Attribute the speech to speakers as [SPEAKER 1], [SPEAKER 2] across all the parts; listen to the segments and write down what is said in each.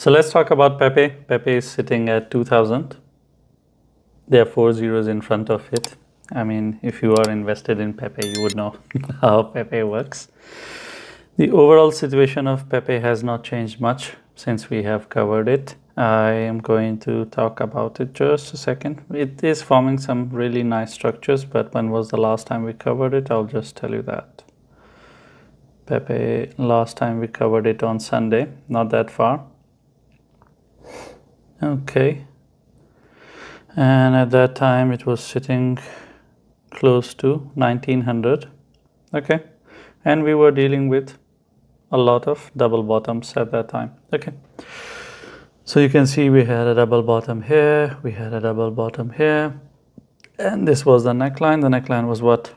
[SPEAKER 1] So let's talk about PEPE. PEPE is sitting at 2000. There are 4 zeros in front of it. I mean, if you are invested in PEPE, you would know how PEPE works. The overall situation of PEPE has not changed much since we have covered it. I am going to talk about it just a second. It is forming some really nice structures, but when was the last time we covered it? I'll just tell you that. PEPE, last time we covered it on Sunday, not that far. Okay. And at that time it was sitting close to 1900. Okay. And we were dealing with a lot of double bottoms at that time. Okay. So you can see we had a double bottom here, we had a double bottom here, and this was the neckline. The neckline was what?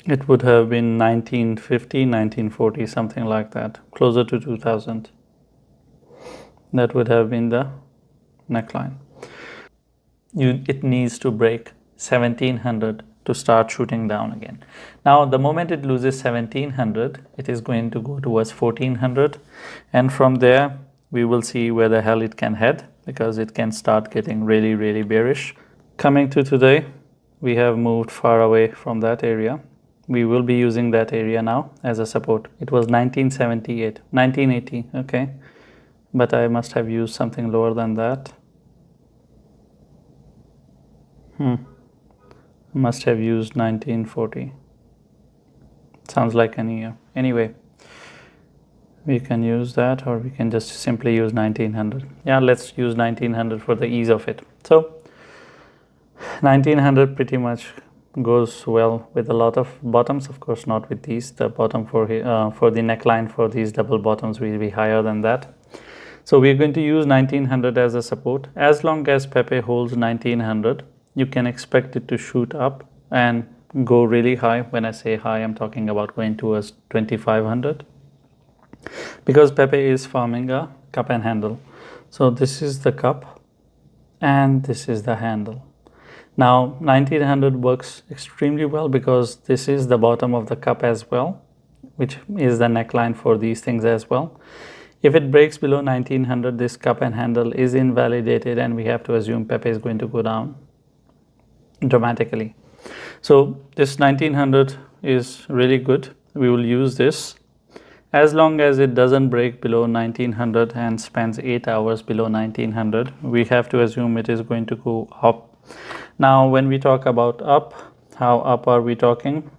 [SPEAKER 1] It would have been 1950, 1940, something like that, closer to 2000. That would have been the neckline. It needs to break 1700 to start shooting down again. Now the moment it loses 1700, it is going to go towards 1400, and from there we will see where the hell it can head, because it can start getting really bearish. Coming to today, we have moved far away from that area. We will be using that area now as a support. It was 1978, 1980, okay, but I must have used something lower than that. Must have used 1940. Sounds like an year. Anyway, we can use that, or we can just simply use 1900. Yeah, let's use 1900 for the ease of it. So 1900 pretty much goes well with a lot of bottoms. Of course not with these. The bottom for the neckline for these double bottoms will be higher than that. So we're going to use 1900 as a support. As long as PEPE holds 1900, you can expect it to shoot up and go really high. When I say high, I'm talking about going towards 2500, because PEPE is forming a cup and handle. So this is the cup and this is the handle. Now 1900 works extremely well because this is the bottom of the cup as well, which is the neckline for these things as well. If it breaks below 1900, this cup and handle is invalidated, and we have to assume PEPE is going to go down dramatically. So this 1900 is really good. We will use this as long as it doesn't break below 1900 and spends 8 hours below 1900. We have to assume it is going to go up. Now when we talk about up, how up are we talking?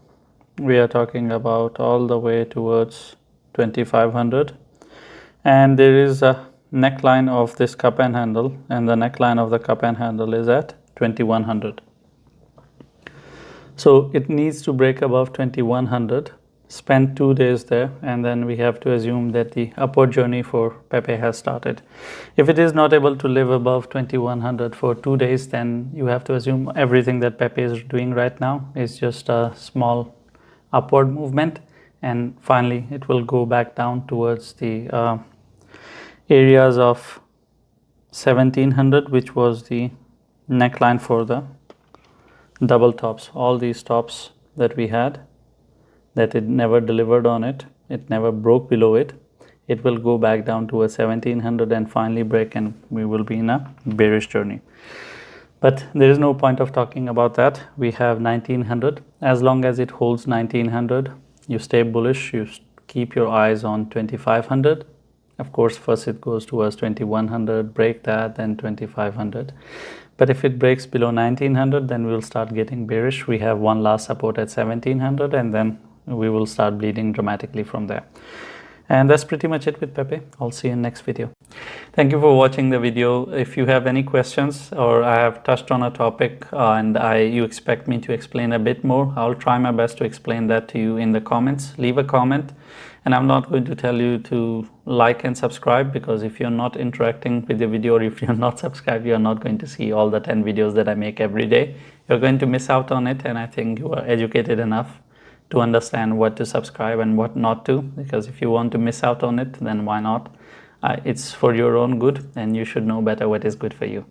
[SPEAKER 1] We are talking about all the way towards 2500, and there is a neckline of this cup and handle, and the neckline of the cup and handle is at 2100. So it needs to break above 2100, spend 2 days there, and then we have to assume that the upward journey for PEPE has started. If it is not able to live above 2100 for 2 days, then you have to assume everything that PEPE is doing right now is just a small upward movement, and finally it will go back down towards the areas of 1700, which was the neckline for the double tops. All these tops that we had, that it never delivered on it, it never broke below it, it will go back down to a 1700 and finally break, and we will be in a bearish journey. But there is no point of talking about that. We have 1900. As long as it holds 1900, you stay bullish, you keep your eyes on 2500. Of course, first it goes towards 2100, break that, then 2500. But if it breaks below 1900, then we'll start getting bearish. We have one last support at 1700, and then we will start bleeding dramatically from there. And that's pretty much it with PEPE. I'll see you in next video. Thank you for watching the video. If you have any questions, or I have touched on a topic and you expect me to explain a bit more, I'll try my best to explain that to you in the comments. Leave a comment, and I'm not going to tell you to like and subscribe, because if you're not interacting with the video, or if you're not subscribed, you're not going to see all the 10 videos that I make every day. You're going to miss out on it, and I think you are educated enough to understand what to subscribe and what not to, because if you want to miss out on it, then why not? It's for your own good, and you should know better what is good for you.